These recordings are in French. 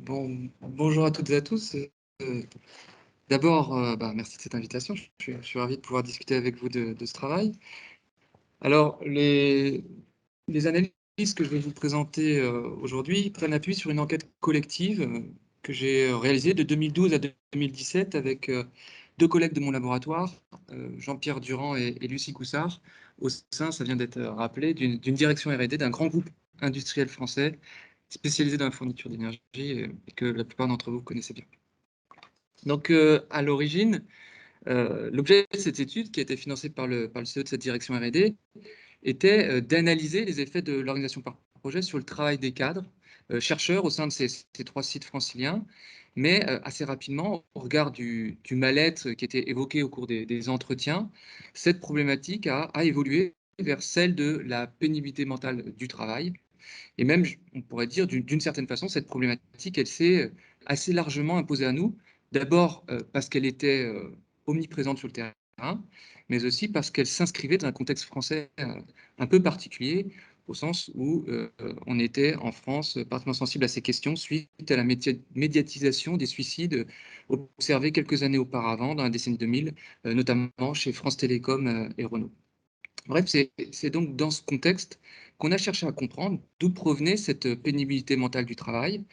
Bonjour à toutes et à tous. D'abord, merci de cette invitation. Je suis ravi de pouvoir discuter avec vous de ce travail. Alors, les analyses que je vais vous présenter aujourd'hui prennent appui sur une enquête collective que j'ai réalisée de 2012 à 2017 avec deux collègues de mon laboratoire, Jean-Pierre Durand et Lucie Coussard, au sein, ça vient d'être rappelé, d'une direction R&D d'un grand groupe industriel français spécialisé dans la fourniture d'énergie et que la plupart d'entre vous connaissez bien. Donc, à l'origine, l'objet de cette étude, qui a été financée par le CEO de cette direction R&D, était d'analyser les effets de l'organisation par projet sur le travail des cadres, chercheurs au sein de ces trois sites franciliens, mais assez rapidement, au regard du mal-être qui était évoqué au cours des entretiens, cette problématique a évolué vers celle de la pénibilité mentale du travail. Et même, on pourrait dire, d'une certaine façon, cette problématique, elle s'est assez largement imposée à nous. D'abord parce qu'elle était omniprésente sur le terrain, mais aussi parce qu'elle s'inscrivait dans un contexte français un peu particulier, au sens où on était en France particulièrement sensible à ces questions suite à la médiatisation des suicides observés quelques années auparavant, dans la décennie 2000, notamment chez France Télécom et Renault. Bref, c'est donc dans ce contexte qu'on a cherché à comprendre d'où provenait cette pénibilité mentale du travail.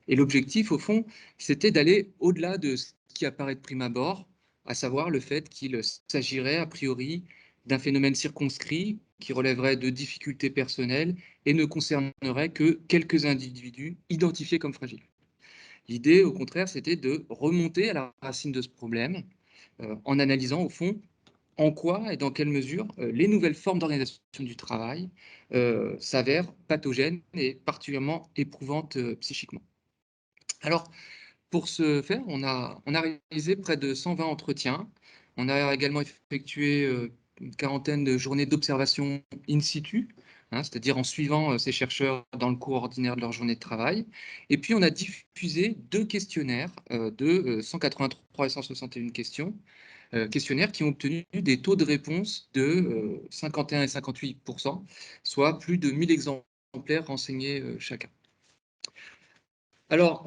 Et l'objectif, au fond, c'était d'aller au-delà de ce qui apparaît de prime abord, à savoir le fait qu'il s'agirait a priori d'un phénomène circonscrit qui relèverait de difficultés personnelles et ne concernerait que quelques individus identifiés comme fragiles. L'idée, au contraire, c'était de remonter à la racine de ce problème en analysant, au fond, en quoi et dans quelle mesure les nouvelles formes d'organisation du travail s'avèrent pathogènes et particulièrement éprouvantes psychiquement. Alors, pour ce faire, on a réalisé près de 120 entretiens. On a également effectué une quarantaine de journées d'observation in situ, hein, c'est-à-dire en suivant ces chercheurs dans le cours ordinaire de leur journée de travail. Et puis, on a diffusé deux questionnaires de 183 et 161 questions, questionnaires qui ont obtenu des taux de réponse de 51 et 58%, soit plus de 1000 exemplaires renseignés chacun. Alors,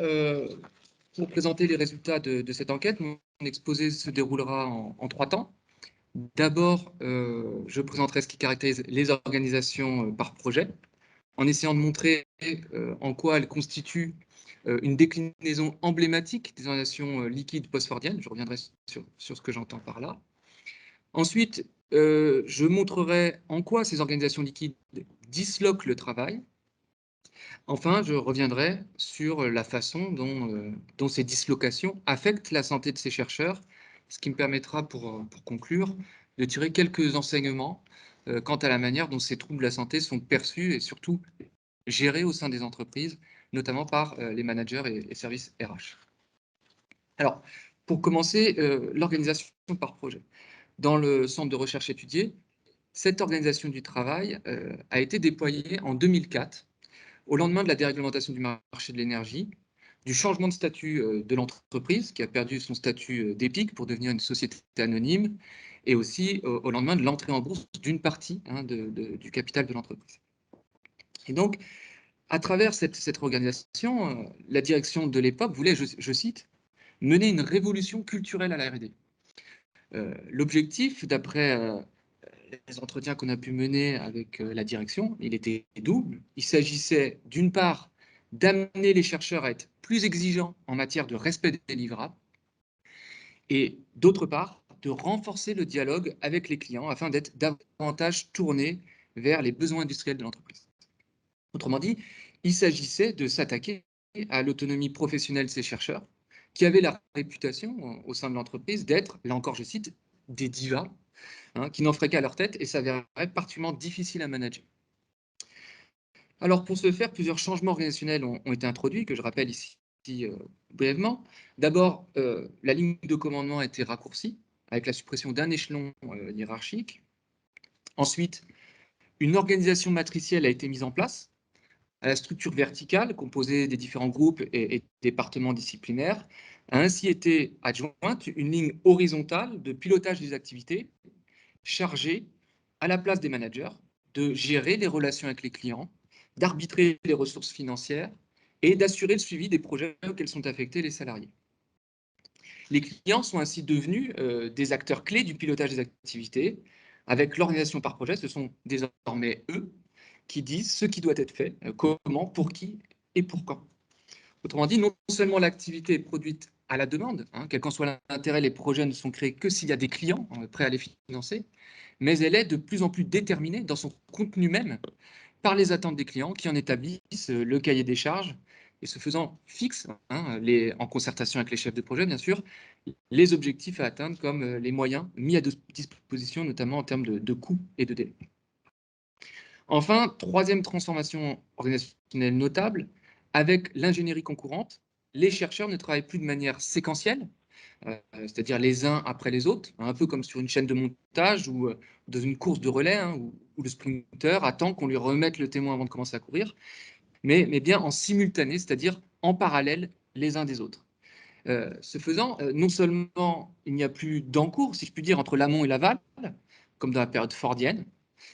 pour présenter les résultats de cette enquête, mon exposé se déroulera en trois temps. D'abord, je présenterai ce qui caractérise les organisations par projet, en essayant de montrer en quoi elles constituent une déclinaison emblématique des organisations liquides post-fordiennes. Je reviendrai sur ce que j'entends par là. Ensuite, je montrerai en quoi ces organisations liquides disloquent le travail. Enfin, je reviendrai sur la façon dont ces dislocations affectent la santé de ces chercheurs, ce qui me permettra, pour conclure, de tirer quelques enseignements quant à la manière dont ces troubles de la santé sont perçus et surtout gérés au sein des entreprises, notamment par les managers et services RH. Alors, pour commencer, l'organisation par projet. Dans le centre de recherche étudié, cette organisation du travail a été déployée en 2004, au lendemain de la déréglementation du marché de l'énergie, du changement de statut de l'entreprise, qui a perdu son statut d'EPIC pour devenir une société anonyme, et aussi au lendemain de l'entrée en bourse d'une partie du capital de l'entreprise. Et donc, à travers cette réorganisation, la direction de l'époque voulait, je cite, mener une révolution culturelle à la R&D. L'objectif, d'après les entretiens qu'on a pu mener avec la direction, il était double. Il s'agissait d'une part d'amener les chercheurs à être plus exigeants en matière de respect des livrables et d'autre part de renforcer le dialogue avec les clients afin d'être davantage tourné vers les besoins industriels de l'entreprise. Autrement dit, il s'agissait de s'attaquer à l'autonomie professionnelle de ces chercheurs qui avaient la réputation au sein de l'entreprise d'être, là encore je cite, des divas, hein, qui n'en feraient qu'à leur tête et s'avérerait particulièrement difficile à manager. Alors pour ce faire, plusieurs changements organisationnels ont été introduits, que je rappelle ici brièvement. D'abord, la ligne de commandement a été raccourcie, avec la suppression d'un échelon hiérarchique. Ensuite, une organisation matricielle a été mise en place, à la structure verticale, composée des différents groupes et départements disciplinaires, a ainsi été adjointe une ligne horizontale de pilotage des activités, chargée, à la place des managers, de gérer les relations avec les clients, d'arbitrer les ressources financières et d'assurer le suivi des projets auxquels sont affectés les salariés. Les clients sont ainsi devenus des acteurs clés du pilotage des activités. Avec l'organisation par projet, ce sont désormais eux qui disent ce qui doit être fait, comment, pour qui et pour quand. Autrement dit, non seulement l'activité est produite à la demande, hein, quel qu'en soit l'intérêt, les projets ne sont créés que s'il y a des clients prêts à les financer, mais elle est de plus en plus déterminée dans son contenu même par les attentes des clients qui en établissent le cahier des charges et ce faisant fixe, hein, en concertation avec les chefs de projet, bien sûr, les objectifs à atteindre comme les moyens mis à disposition, notamment en termes de coûts et de délais. Enfin, troisième transformation organisationnelle notable, avec l'ingénierie concourante, les chercheurs ne travaillent plus de manière séquentielle, c'est-à-dire les uns après les autres, un peu comme sur une chaîne de montage ou dans une course de relais, hein, où le sprinter attend qu'on lui remette le témoin avant de commencer à courir, mais bien en simultané, c'est-à-dire en parallèle les uns des autres. Ce faisant, non seulement il n'y a plus d'encours, si je puis dire, entre l'amont et l'aval, comme dans la période fordienne,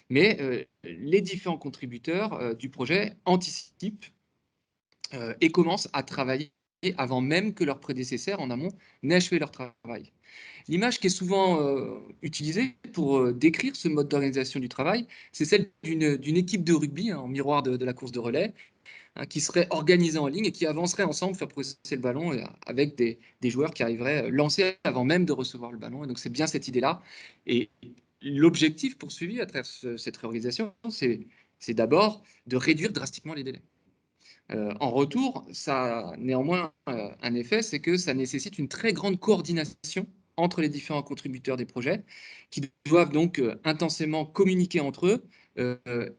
mais les différents contributeurs du projet anticipent et commencent à travailler avant même que leurs prédécesseurs en amont n'aient achevé leur travail. L'image qui est souvent utilisée pour décrire ce mode d'organisation du travail, c'est celle d'une équipe de rugby, hein, en miroir de la course de relais, hein, qui serait organisée en ligne et qui avancerait ensemble, faire progresser le ballon avec des joueurs qui arriveraient lancés avant même de recevoir le ballon. Et donc c'est bien cette idée-là. Et l'objectif poursuivi à travers cette réorganisation, c'est d'abord de réduire drastiquement les délais. En retour, ça a néanmoins un effet, c'est que ça nécessite une très grande coordination entre les différents contributeurs des projets, qui doivent donc intensément communiquer entre eux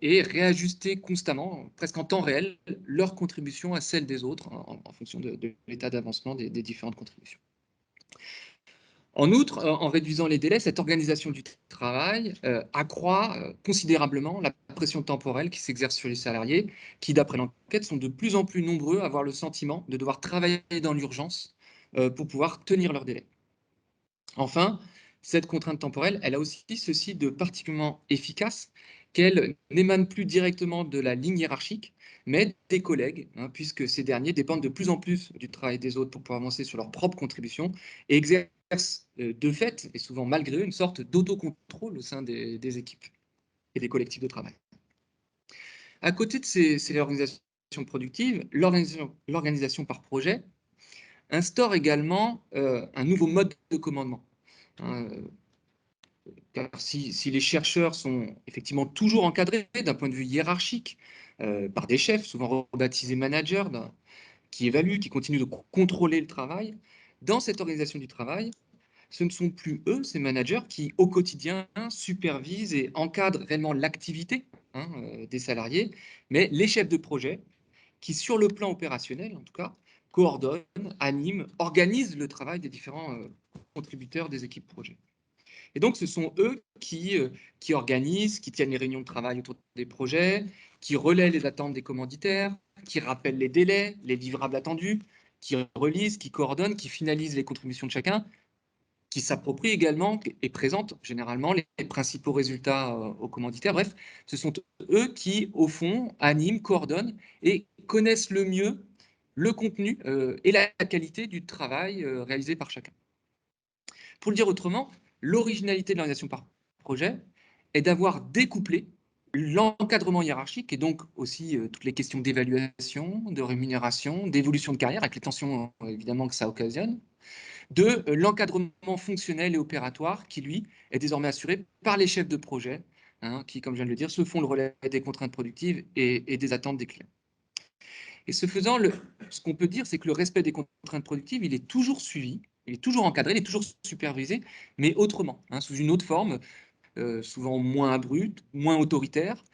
et réajuster constamment, presque en temps réel, leur contribution à celle des autres en fonction de l'état d'avancement des différentes contributions. En outre, en réduisant les délais, cette organisation du travail accroît considérablement la pression temporelle qui s'exerce sur les salariés, qui, d'après l'enquête, sont de plus en plus nombreux à avoir le sentiment de devoir travailler dans l'urgence pour pouvoir tenir leurs délais. Enfin, cette contrainte temporelle, elle a aussi ceci de particulièrement efficace qu'elle n'émane plus directement de la ligne hiérarchique, mais des collègues, hein, puisque ces derniers dépendent de plus en plus du travail des autres pour pouvoir avancer sur leurs propres contributions et exercent de fait, et souvent malgré eux, une sorte d'autocontrôle au sein des équipes et des collectifs de travail. À côté de ces organisations productives, l'organisation par projet instaure également un nouveau mode de commandement. Hein, car si les chercheurs sont effectivement toujours encadrés d'un point de vue hiérarchique par des chefs, souvent rebaptisés managers, qui évaluent, qui continuent de contrôler le travail, dans cette organisation du travail, ce ne sont plus eux, ces managers, qui au quotidien supervisent et encadrent réellement l'activité des salariés, mais les chefs de projet qui, sur le plan opérationnel en tout cas, coordonnent, animent, organisent le travail des différents contributeurs des équipes projet. Et donc, ce sont eux qui organisent, qui tiennent les réunions de travail autour des projets, qui relaient les attentes des commanditaires, qui rappellent les délais, les livrables attendus, qui relisent, qui coordonnent, qui finalisent les contributions de chacun, qui s'approprient également et présentent généralement les principaux résultats aux commanditaires. Bref, ce sont eux qui, au fond, animent, coordonnent et connaissent le mieux le contenu et la qualité du travail réalisé par chacun. Pour le dire autrement, l'originalité de l'organisation par projet est d'avoir découplé l'encadrement hiérarchique et donc aussi toutes les questions d'évaluation, de rémunération, d'évolution de carrière, avec les tensions évidemment que ça occasionne, de l'encadrement fonctionnel et opératoire qui, lui, est désormais assuré par les chefs de projet, hein, qui, comme je viens de le dire, se font le relais des contraintes productives et des attentes des clients. Et ce faisant, ce qu'on peut dire, c'est que le respect des contraintes productives, il est toujours suivi, il est toujours encadré, il est toujours supervisé, mais autrement, hein, sous une autre forme, souvent moins abrupte, moins autoritaire.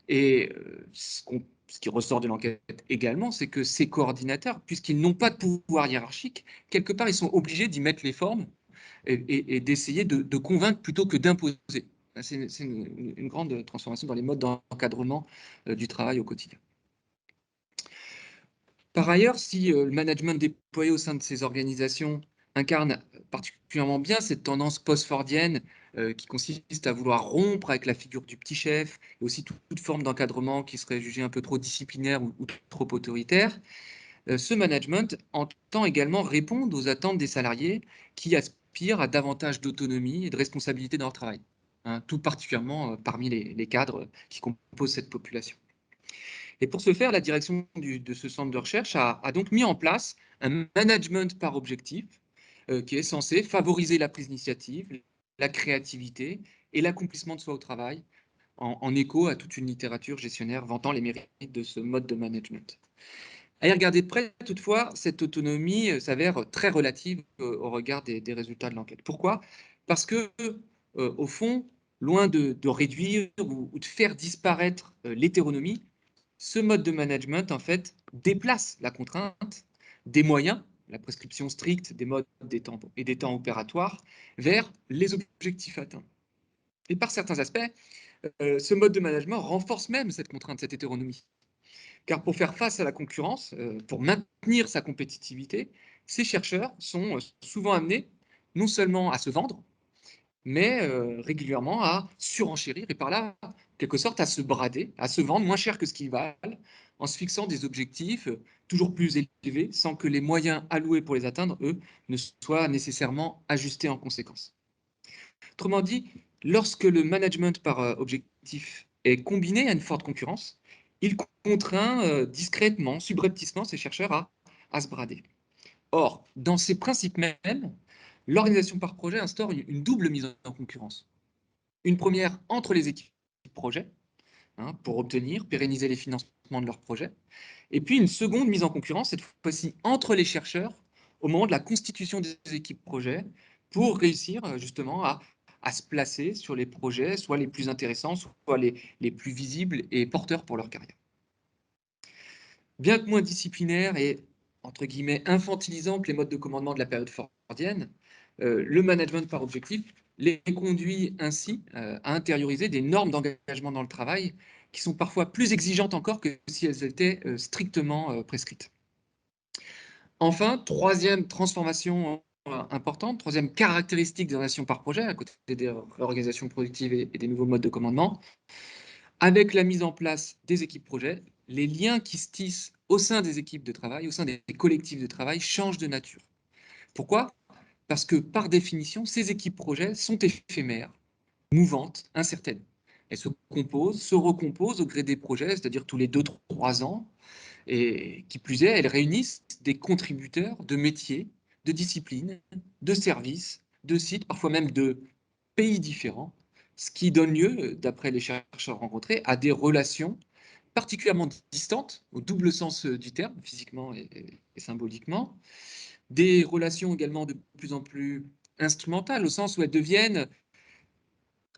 Et ce qui ressort de l'enquête également, c'est que ces coordinateurs, puisqu'ils n'ont pas de pouvoir hiérarchique, quelque part, ils sont obligés d'y mettre les formes et d'essayer de convaincre plutôt que d'imposer. C'est une grande transformation dans les modes d'encadrement du travail au quotidien. Par ailleurs, si le management déployé au sein de ces organisations incarne particulièrement bien cette tendance post-fordienne qui consiste à vouloir rompre avec la figure du petit chef et aussi toute forme d'encadrement qui serait jugée un peu trop disciplinaire ou trop autoritaire. Ce management entend également répondre aux attentes des salariés qui aspirent à davantage d'autonomie et de responsabilité dans leur travail, hein, tout particulièrement parmi les cadres qui composent cette population. Et pour ce faire, la direction de ce centre de recherche a donc mis en place un management par objectif qui est censé favoriser la prise d'initiative, la créativité et l'accomplissement de soi au travail, en écho à toute une littérature gestionnaire vantant les mérites de ce mode de management. À y regarder de près, toutefois, cette autonomie s'avère très relative au regard des résultats de l'enquête. Pourquoi? Parce que, au fond, loin de réduire ou de faire disparaître l'hétéronomie, ce mode de management, en fait, déplace la contrainte des moyens, la prescription stricte des modes et des temps opératoires, vers les objectifs atteints. Et par certains aspects, ce mode de management renforce même cette contrainte, cette hétéronomie. Car pour faire face à la concurrence, pour maintenir sa compétitivité, ces chercheurs sont souvent amenés non seulement à se vendre, mais régulièrement à surenchérir et par là, en quelque sorte, à se brader, à se vendre moins cher que ce qu'ils valent, en se fixant des objectifs toujours plus élevés, sans que les moyens alloués pour les atteindre, eux, ne soient nécessairement ajustés en conséquence. Autrement dit, lorsque le management par objectif est combiné à une forte concurrence, il contraint discrètement, subrepticement ces chercheurs à se brader. Or, dans ses principes mêmes, l'organisation par projet instaure une double mise en concurrence. Une première entre les équipes projet, hein, pour obtenir, pérenniser les financements de leurs projets, et puis une seconde mise en concurrence, cette fois-ci entre les chercheurs, au moment de la constitution des équipes projet, pour réussir justement à se placer sur les projets, soit les plus intéressants, soit les plus visibles et porteurs pour leur carrière. Bien que moins disciplinaire et, entre guillemets, infantilisant que les modes de commandement de la période fordienne, le management par objectif les conduit ainsi à intérioriser des normes d'engagement dans le travail qui sont parfois plus exigeantes encore que si elles étaient strictement prescrites. Enfin, troisième transformation importante, troisième caractéristique des organisations par projet, à côté des organisations productives et des nouveaux modes de commandement, avec la mise en place des équipes projets, les liens qui se tissent au sein des équipes de travail, au sein des collectifs de travail, changent de nature. Pourquoi? Parce que par définition, ces équipes projets sont éphémères, mouvantes, incertaines. Elles se composent, se recomposent au gré des projets, c'est-à-dire tous les 2-3 ans, et qui plus est, elles réunissent des contributeurs de métiers, de disciplines, de services, de sites, parfois même de pays différents, ce qui donne lieu, d'après les chercheurs rencontrés, à des relations particulièrement distantes, au double sens du terme, physiquement et symboliquement, des relations également de plus en plus instrumentales, au sens où elles deviennent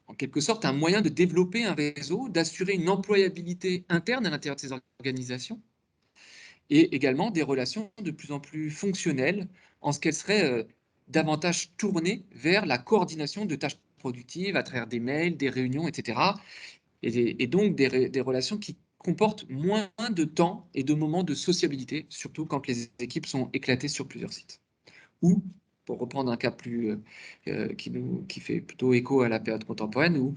en quelque sorte un moyen de développer un réseau, d'assurer une employabilité interne à l'intérieur de ces organisations, et également des relations de plus en plus fonctionnelles en ce qu'elles seraient davantage tournées vers la coordination de tâches productives à travers des mails, des réunions, etc. Et donc des relations qui comportent moins de temps et de moments de sociabilité, surtout quand les équipes sont éclatées sur plusieurs sites. Ou, pour reprendre un cas qui fait plutôt écho à la période contemporaine, où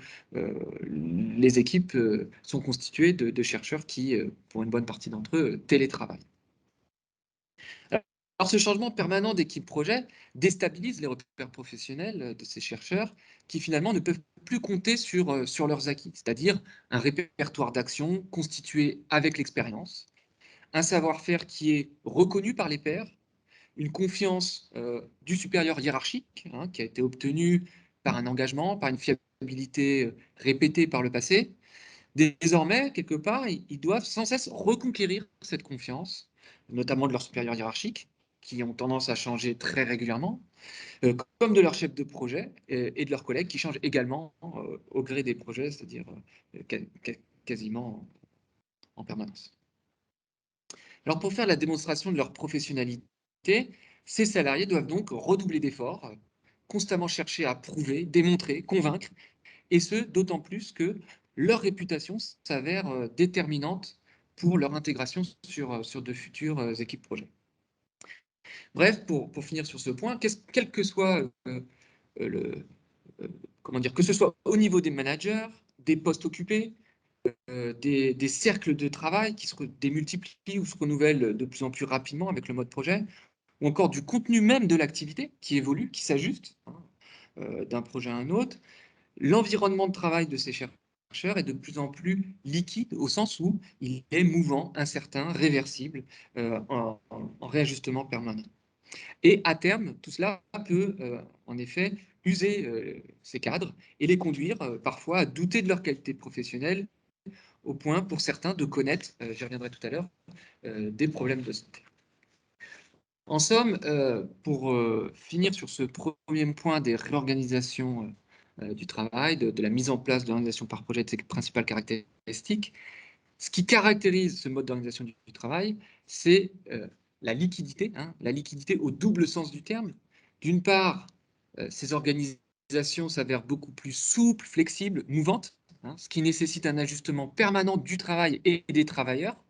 les équipes sont constituées de chercheurs qui, pour une bonne partie d'entre eux, télétravaillent. Alors, ce changement permanent d'équipe projet déstabilise les repères professionnels de ces chercheurs qui finalement ne peuvent plus compter sur leurs acquis, c'est-à-dire un répertoire d'actions constitué avec l'expérience, un savoir-faire qui est reconnu par les pairs, une confiance du supérieur hiérarchique hein, qui a été obtenue par un engagement, par une fiabilité répétée par le passé. Désormais, quelque part, ils doivent sans cesse reconquérir cette confiance, notamment de leurs supérieurs hiérarchiques, qui ont tendance à changer très régulièrement, comme de leurs chefs de projet et de leurs collègues qui changent également au gré des projets, c'est-à-dire quasiment en permanence. Alors pour faire la démonstration de leur professionnalité, ces salariés doivent donc redoubler d'efforts, constamment chercher à prouver, démontrer, convaincre, et ce, d'autant plus que leur réputation s'avère déterminante pour leur intégration sur de futures équipes projets. Bref, pour finir sur ce point, quel que soit le, comment dire, que ce soit au niveau des managers, des postes occupés, des cercles de travail qui se démultiplient ou se renouvellent de plus en plus rapidement avec le mode projet, ou encore du contenu même de l'activité qui évolue, qui s'ajuste d'un projet à un autre, l'environnement de travail de ces chercheurs est de plus en plus liquide au sens où il est mouvant, incertain, réversible, en réajustement permanent. Et à terme, tout cela peut en effet user ces cadres et les conduire parfois à douter de leur qualité professionnelle au point pour certains de connaître, j'y reviendrai tout à l'heure, des problèmes de santé. En somme, pour finir sur ce premier point des réorganisations du travail, de la mise en place de l'organisation par projet de ses principales caractéristiques, ce qui caractérise ce mode d'organisation du travail, c'est la liquidité au double sens du terme. D'une part, ces organisations s'avèrent beaucoup plus souples, flexibles, mouvantes, ce qui nécessite un ajustement permanent du travail et des travailleurs,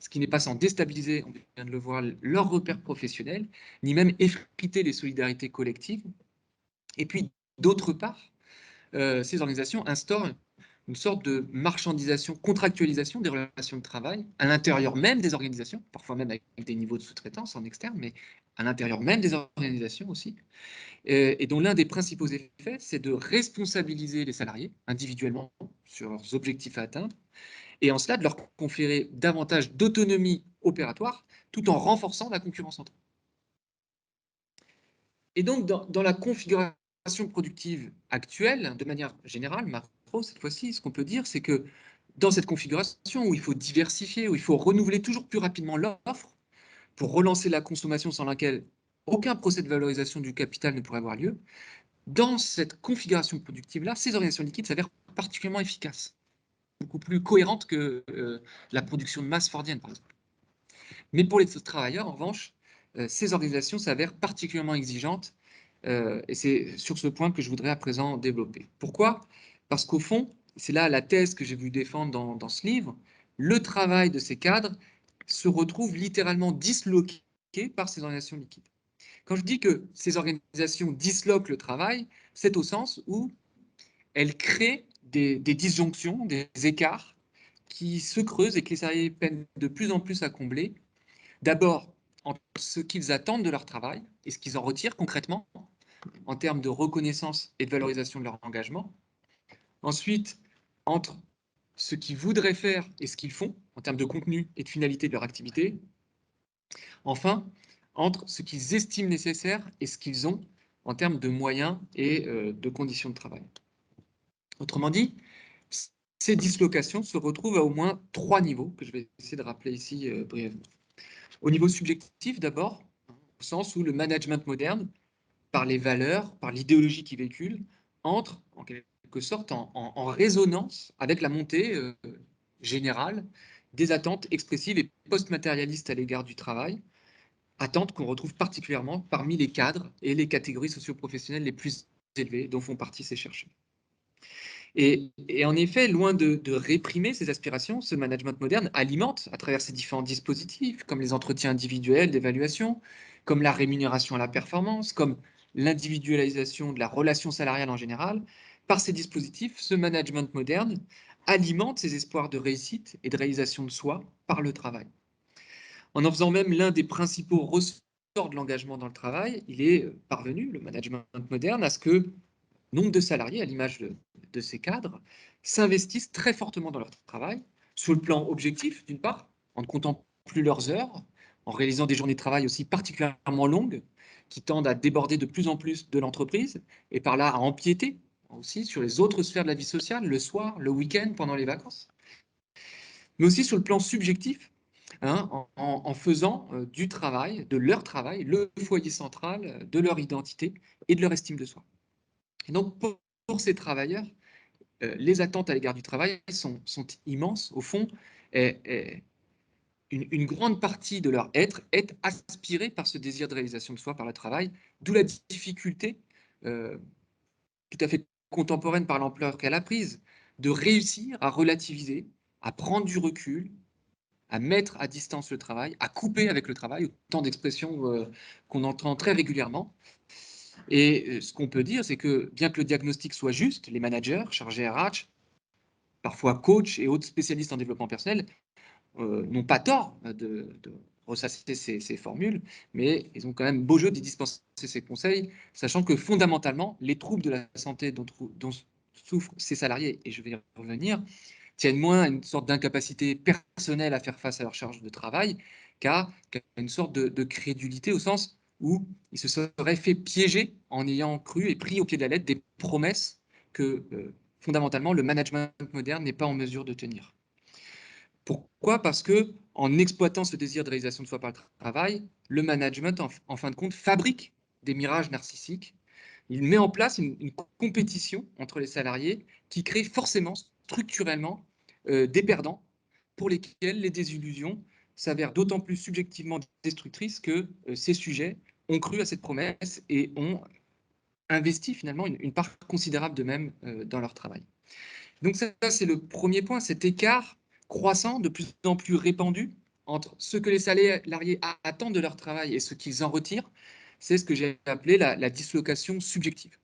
ce qui n'est pas sans déstabiliser, on vient de le voir, leurs repères professionnels, ni même effriter les solidarités collectives. Et puis, d'autre part, ces organisations instaurent une sorte de marchandisation, contractualisation des relations de travail à l'intérieur même des organisations, parfois même avec des niveaux de sous-traitance en externe, mais à l'intérieur même des organisations aussi, et dont l'un des principaux effets, c'est de responsabiliser les salariés individuellement sur leurs objectifs à atteindre, et en cela de leur conférer davantage d'autonomie opératoire, tout en renforçant la concurrence entre eux. Et donc, dans la configuration productive actuelle, de manière générale, macro, cette fois-ci, ce qu'on peut dire, c'est que dans cette configuration où il faut diversifier, où il faut renouveler toujours plus rapidement l'offre pour relancer la consommation sans laquelle aucun procès de valorisation du capital ne pourrait avoir lieu, dans cette configuration productive-là, ces organisations liquides s'avèrent particulièrement efficaces, beaucoup plus cohérentes que la production de masse fordienne, par exemple. Mais pour les travailleurs, en revanche, ces organisations s'avèrent particulièrement exigeantes, et c'est sur ce point que je voudrais à présent développer. Pourquoi? Parce qu'au fond, c'est là la thèse que j'ai voulu défendre dans ce livre, le travail de ces cadres se retrouve littéralement disloqué par ces organisations liquides. Quand je dis que ces organisations disloquent le travail, c'est au sens où elles créent des disjonctions, des écarts qui se creusent et que les salariés peinent de plus en plus à combler. D'abord, entre ce qu'ils attendent de leur travail et ce qu'ils en retirent concrètement en termes de reconnaissance et de valorisation de leur engagement. Ensuite, entre ce qu'ils voudraient faire et ce qu'ils font en termes de contenu et de finalité de leur activité. Enfin, entre ce qu'ils estiment nécessaire et ce qu'ils ont en termes de moyens et de conditions de travail. Autrement dit, ces dislocations se retrouvent à au moins 3 niveaux que je vais essayer de rappeler ici brièvement. Au niveau subjectif d'abord, au sens où le management moderne, par les valeurs, par l'idéologie qu'il véhicule, entre en quelque sorte en résonance avec la montée générale des attentes expressives et post-matérialistes à l'égard du travail, attentes qu'on retrouve particulièrement parmi les cadres et les catégories socio-professionnelles les plus élevées dont font partie ces chercheurs. Et en effet, loin de réprimer ces aspirations, ce management moderne alimente, à travers ces différents dispositifs, comme les entretiens individuels d'évaluation, comme la rémunération à la performance, comme l'individualisation de la relation salariale en général, par ces dispositifs, ce management moderne alimente ces espoirs de réussite et de réalisation de soi par le travail. En faisant même l'un des principaux ressorts de l'engagement dans le travail, il est parvenu, le management moderne, à ce que nombre de salariés, à l'image de ces cadres, s'investissent très fortement dans leur travail, sur le plan objectif, d'une part, en ne comptant plus leurs heures, en réalisant des journées de travail aussi particulièrement longues, qui tendent à déborder de plus en plus de l'entreprise, et par là à empiéter aussi sur les autres sphères de la vie sociale, le soir, le week-end, pendant les vacances, mais aussi sur le plan subjectif, en faisant du travail, de leur travail, le foyer central de leur identité et de leur estime de soi. Et donc, pour ces travailleurs, les attentes à l'égard du travail sont immenses. Au fond, une grande partie de leur être est aspirée par ce désir de réalisation de soi par le travail, d'où la difficulté tout à fait contemporaine par l'ampleur qu'elle a prise, de réussir à relativiser, à prendre du recul, à mettre à distance le travail, à couper avec le travail, autant d'expressions qu'on entend très régulièrement. Et ce qu'on peut dire, c'est que bien que le diagnostic soit juste, les managers, chargés RH, parfois coachs et autres spécialistes en développement personnel, n'ont pas tort de ressasser ces formules, mais ils ont quand même beau jeu d'y dispenser ces conseils, sachant que fondamentalement, les troubles de la santé dont souffrent ces salariés, et je vais y revenir, tiennent moins à une sorte d'incapacité personnelle à faire face à leur charge de travail qu'à une sorte de crédulité au sens où ils se seraient fait piéger en ayant cru et pris au pied de la lettre des promesses que fondamentalement le management moderne n'est pas en mesure de tenir. Pourquoi? Parce que en exploitant ce désir de réalisation de soi par le travail, le management, en fin de compte, fabrique des mirages narcissiques. Il met en place une compétition entre les salariés qui crée forcément, structurellement, des perdants pour lesquels les désillusions s'avèrent d'autant plus subjectivement destructrices que ces sujets ont cru à cette promesse et ont investi finalement une part considérable d'eux-mêmes dans leur travail. Donc ça c'est le premier point, cet écart croissant, de plus en plus répandu entre ce que les salariés attendent de leur travail et ce qu'ils en retirent, c'est ce que j'ai appelé la dislocation subjective,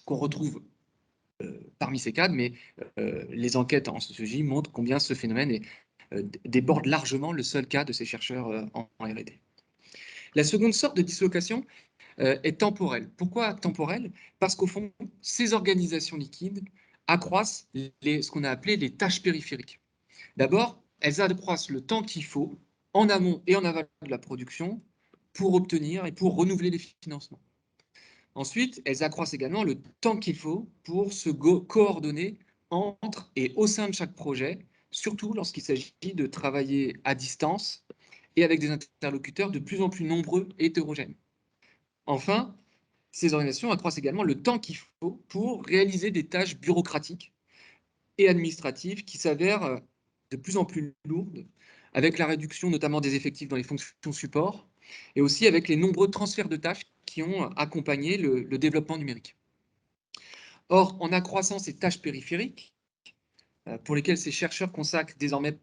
qu'on retrouve parmi ces cadres, mais les enquêtes en sociologie montrent combien ce phénomène déborde largement le seul cas de ces chercheurs en R&D. La seconde sorte de dislocation est temporelle. Pourquoi temporelle? Parce qu'au fond, ces organisations liquides accroissent ce qu'on a appelé les tâches périphériques. D'abord, elles accroissent le temps qu'il faut en amont et en aval de la production pour obtenir et pour renouveler les financements. Ensuite, elles accroissent également le temps qu'il faut pour se coordonner entre et au sein de chaque projet, surtout lorsqu'il s'agit de travailler à distance et avec des interlocuteurs de plus en plus nombreux et hétérogènes. Enfin, ces organisations accroissent également le temps qu'il faut pour réaliser des tâches bureaucratiques et administratives qui s'avèrent de plus en plus lourdes, avec la réduction notamment des effectifs dans les fonctions support, et aussi avec les nombreux transferts de tâches qui ont accompagné le développement numérique. Or, en accroissant ces tâches périphériques, pour lesquelles ces chercheurs consacrent désormais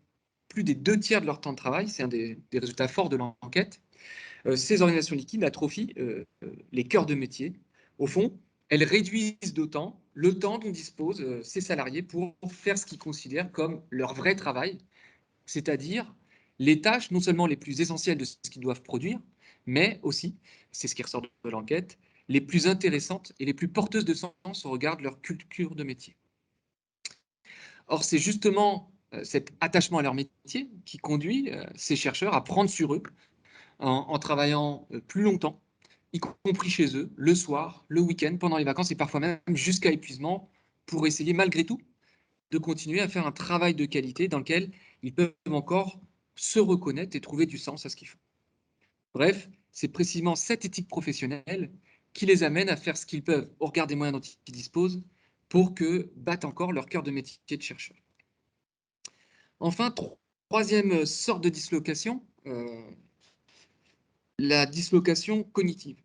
plus des 2 tiers de leur temps de travail, c'est un des résultats forts de l'enquête, ces organisations liquides atrophient les cœurs de métier. Au fond, elles réduisent d'autant le temps dont disposent ces salariés pour faire ce qu'ils considèrent comme leur vrai travail, c'est-à-dire les tâches non seulement les plus essentielles de ce qu'ils doivent produire, mais aussi, c'est ce qui ressort de l'enquête, les plus intéressantes et les plus porteuses de sens au regard de leur culture de métier. Or, c'est justement cet attachement à leur métier qui conduit ces chercheurs à prendre sur eux en travaillant plus longtemps, y compris chez eux, le soir, le week-end, pendant les vacances et parfois même jusqu'à épuisement, pour essayer malgré tout de continuer à faire un travail de qualité dans lequel ils peuvent encore se reconnaître et trouver du sens à ce qu'ils font. Bref, c'est précisément cette éthique professionnelle qui les amène à faire ce qu'ils peuvent au regard des moyens dont ils disposent pour que battent encore leur cœur de métier de chercheur. Enfin, troisième sorte de dislocation, la dislocation cognitive.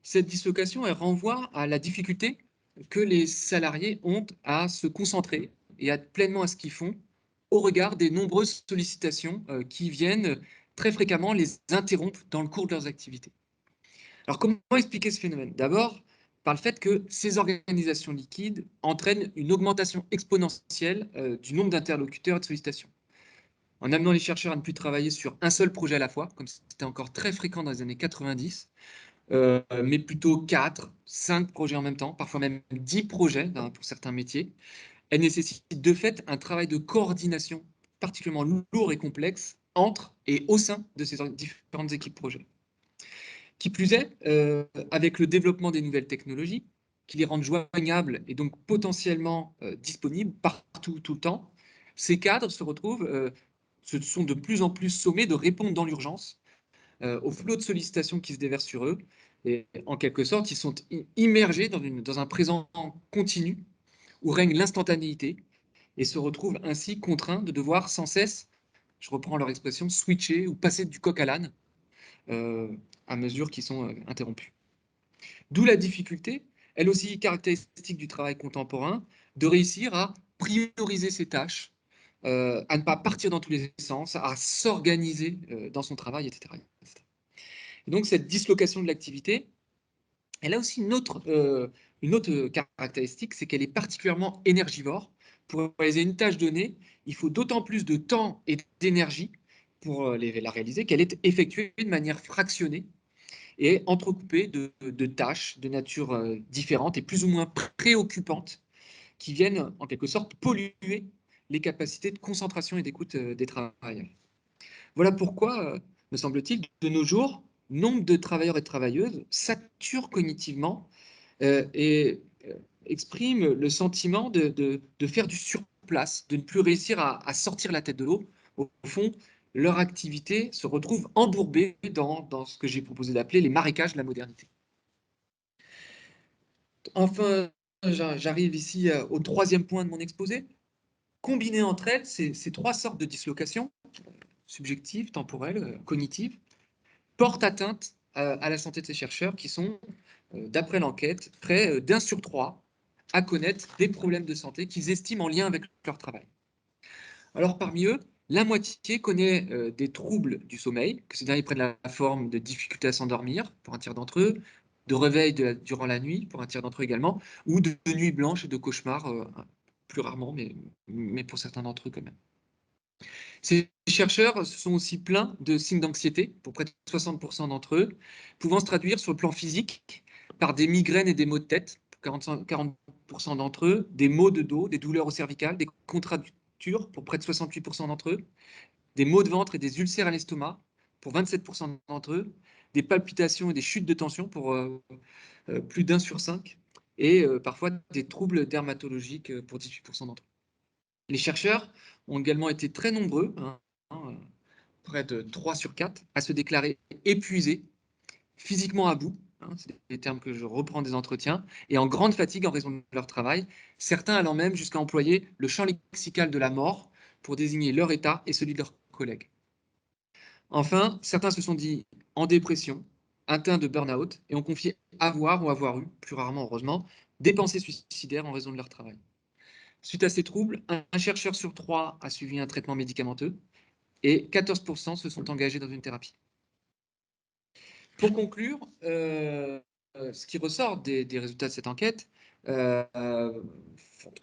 Cette dislocation, elle renvoie à la difficulté que les salariés ont à se concentrer et à être pleinement à ce qu'ils font au regard des nombreuses sollicitations qui viennent très fréquemment les interrompre dans le cours de leurs activités. Alors, comment expliquer ce phénomène? D'abord, par le fait que ces organisations liquides entraînent une augmentation exponentielle du nombre d'interlocuteurs et de sollicitations. En amenant les chercheurs à ne plus travailler sur un seul projet à la fois, comme c'était encore très fréquent dans les années 90, mais plutôt 4, 5 projets en même temps, parfois même 10 projets pour certains métiers. Elle nécessite de fait un travail de coordination particulièrement lourd et complexe entre et au sein de ces différentes équipes projets. Qui plus est, avec le développement des nouvelles technologies, qui les rendent joignables et donc potentiellement disponibles partout, tout le temps, ces cadres se retrouvent, se sont de plus en plus sommés de répondre dans l'urgence au flot de sollicitations qui se déversent sur eux. Et en quelque sorte, ils sont immergés dans un présent continu où règne l'instantanéité et se retrouvent ainsi contraints de devoir sans cesse, je reprends leur expression, switcher ou passer du coq à l'âne à mesure qu'ils sont interrompus. D'où la difficulté, elle aussi caractéristique du travail contemporain, de réussir à prioriser ces tâches à ne pas partir dans tous les sens, à s'organiser dans son travail, etc., etc. Et donc, cette dislocation de l'activité, elle a aussi une autre caractéristique, c'est qu'elle est particulièrement énergivore. Pour réaliser une tâche donnée, il faut d'autant plus de temps et d'énergie pour la réaliser qu'elle est effectuée de manière fractionnée et entrecoupée de tâches de nature différente et plus ou moins préoccupantes qui viennent en quelque sorte polluer les capacités de concentration et d'écoute des travailleurs. Voilà pourquoi, me semble-t-il, de nos jours, nombre de travailleurs et de travailleuses saturent cognitivement et expriment le sentiment de faire du surplace, de ne plus réussir à sortir la tête de l'eau. Au fond, leur activité se retrouve embourbée dans ce que j'ai proposé d'appeler les marécages de la modernité. Enfin, j'arrive ici au troisième point de mon exposé. Combiner entre elles ces trois sortes de dislocations, subjectives, temporelles, cognitives, portent atteinte à la santé de ces chercheurs qui sont, d'après l'enquête, près d'1 sur 3 à connaître des problèmes de santé qu'ils estiment en lien avec leur travail. Alors parmi eux, la moitié connaît des troubles du sommeil, que ces derniers prennent la forme de difficultés à s'endormir pour un tiers d'entre eux, de réveil durant la nuit pour un tiers d'entre eux également, ou de nuits blanches et de cauchemars, plus rarement, mais pour certains d'entre eux quand même. Ces chercheurs se sont aussi plaints de signes d'anxiété, pour près de 60% d'entre eux, pouvant se traduire sur le plan physique par des migraines et des maux de tête, pour 40% d'entre eux, des maux de dos, des douleurs au cervical, des contractures, pour près de 68% d'entre eux, des maux de ventre et des ulcères à l'estomac, pour 27% d'entre eux, des palpitations et des chutes de tension, pour plus d'1 sur 5, et parfois des troubles dermatologiques pour 18% d'entre eux. Les chercheurs ont également été très nombreux, près de 3 sur 4, à se déclarer épuisés, physiquement à bout, c'est des termes que je reprends des entretiens, et en grande fatigue en raison de leur travail, certains allant même jusqu'à employer le champ lexical de la mort pour désigner leur état et celui de leurs collègues. Enfin, certains se sont dit en dépression, atteints de burn-out, et ont confié avoir ou avoir eu, plus rarement heureusement, des pensées suicidaires en raison de leur travail. Suite à ces troubles, un chercheur sur 3 a suivi un traitement médicamenteux et 14% se sont engagés dans une thérapie. Pour conclure, ce qui ressort des résultats de cette enquête,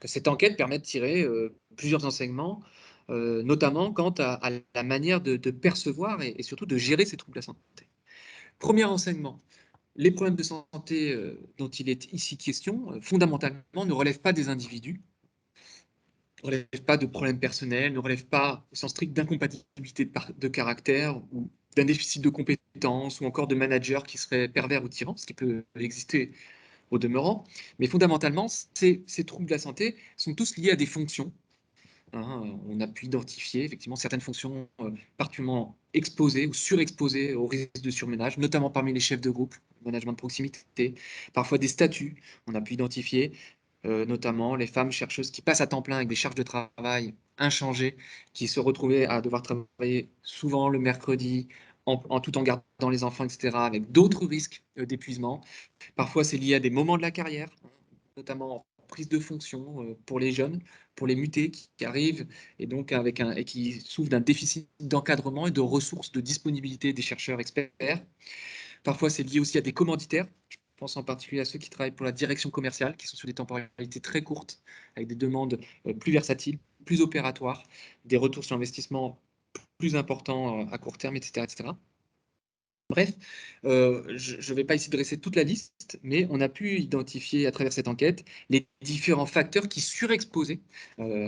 cette enquête permet de tirer plusieurs enseignements, notamment quant à la manière de percevoir et surtout de gérer ces troubles de la santé. Premier enseignement, les problèmes de santé dont il est ici question, fondamentalement, ne relèvent pas des individus, ne relève pas de problèmes personnels, ne relève pas au sens strict d'incompatibilité de caractère ou d'un déficit de compétences ou encore de managers qui seraient pervers ou tyrans, ce qui peut exister au demeurant. Mais fondamentalement, ces troubles de la santé sont tous liés à des fonctions. On a pu identifier effectivement certaines fonctions particulièrement exposées ou surexposées au risque de surmenage, notamment parmi les chefs de groupe, management de proximité, parfois des statuts. On a pu identifier notamment les femmes chercheuses qui passent à temps plein avec des charges de travail inchangées, qui se retrouvaient à devoir travailler souvent le mercredi, tout en gardant les enfants, etc., avec d'autres risques d'épuisement. Parfois, c'est lié à des moments de la carrière, notamment en prise de fonction pour les jeunes, pour les mutés qui arrivent et donc et qui souffrent d'un déficit d'encadrement et de ressources de disponibilité des chercheurs experts. Parfois, c'est lié aussi à des commanditaires. Je pense en particulier à ceux qui travaillent pour la direction commerciale, qui sont sur des temporalités très courtes, avec des demandes plus versatiles, plus opératoires, des retours sur investissement plus importants à court terme, etc., etc. Bref, je ne vais pas ici dresser toute la liste, mais on a pu identifier à travers cette enquête les différents facteurs qui surexposaient,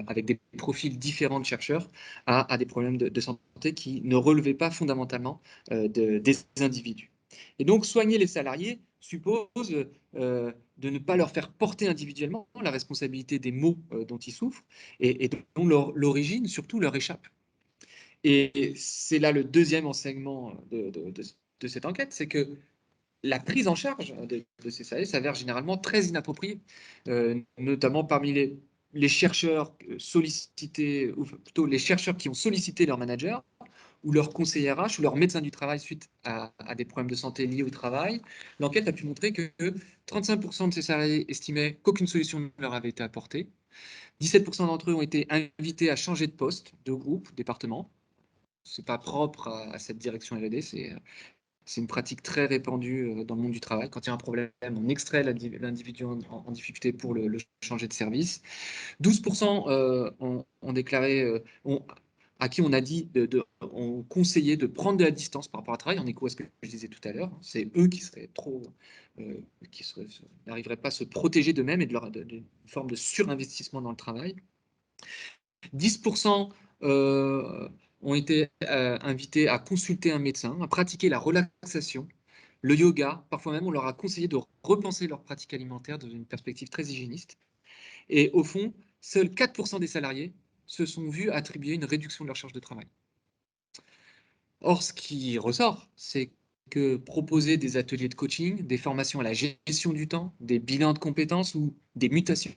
avec des profils différents de chercheurs, à des problèmes de santé qui ne relevaient pas fondamentalement des individus. Et donc, soigner les salariés suppose de ne pas leur faire porter individuellement la responsabilité des maux dont ils souffrent et dont l'origine, surtout, leur échappe. Et c'est là le deuxième enseignement de cette enquête, c'est que la prise en charge de ces salariés s'avère généralement très inappropriée, notamment parmi les chercheurs sollicités, ou plutôt les chercheurs qui ont sollicité leur manager, ou leur conseiller RH, ou leur médecin du travail suite à des problèmes de santé liés au travail. L'enquête a pu montrer que 35% de ces salariés estimaient qu'aucune solution ne leur avait été apportée, 17% d'entre eux ont été invités à changer de poste, de groupe, département. Ce n'est pas propre à cette direction R&D, c'est une pratique très répandue dans le monde du travail. Quand il y a un problème, on extrait l'individu en difficulté pour le changer de service. 12% ont déclaré, à qui on a dit, ont conseillé de prendre de la distance par rapport au travail, en écho à ce que je disais tout à l'heure. C'est eux qui seraient n'arriveraient pas à se protéger d'eux-mêmes et d'une forme de surinvestissement dans le travail. 10% ont été invités à consulter un médecin, à pratiquer la relaxation, le yoga. Parfois même, on leur a conseillé de repenser leur pratique alimentaire dans une perspective très hygiéniste. Et au fond, seuls 4% des salariés se sont vus attribuer une réduction de leur charge de travail. Or, ce qui ressort, c'est que proposer des ateliers de coaching, des formations à la gestion du temps, des bilans de compétences ou des mutations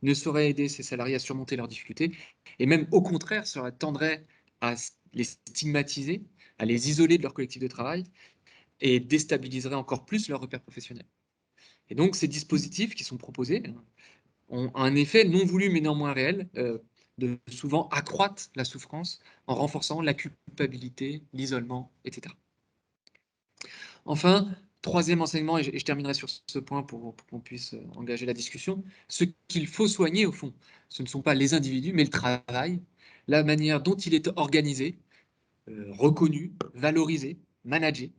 ne saurait aider ces salariés à surmonter leurs difficultés, et même au contraire, cela tendrait à les stigmatiser, à les isoler de leur collectif de travail et déstabiliserait encore plus leur repère professionnel. Et donc, ces dispositifs qui sont proposés ont un effet non voulu mais néanmoins réel de souvent accroître la souffrance en renforçant la culpabilité, l'isolement, etc. Enfin, troisième enseignement, et je terminerai sur ce point pour qu'on puisse engager la discussion, ce qu'il faut soigner au fond, ce ne sont pas les individus, mais le travail, la manière dont il est organisé, reconnu, valorisé, managé,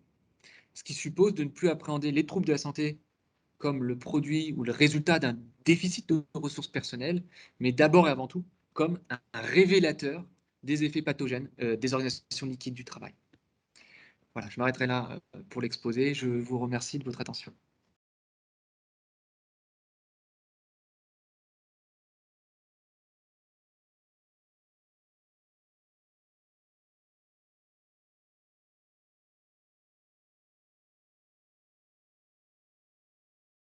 ce qui suppose de ne plus appréhender les troubles de la santé comme le produit ou le résultat d'un déficit de ressources personnelles, mais d'abord et avant tout comme un révélateur des effets pathogènes des organisations liquides du travail. Voilà, je m'arrêterai là pour l'exposer. Je vous remercie de votre attention.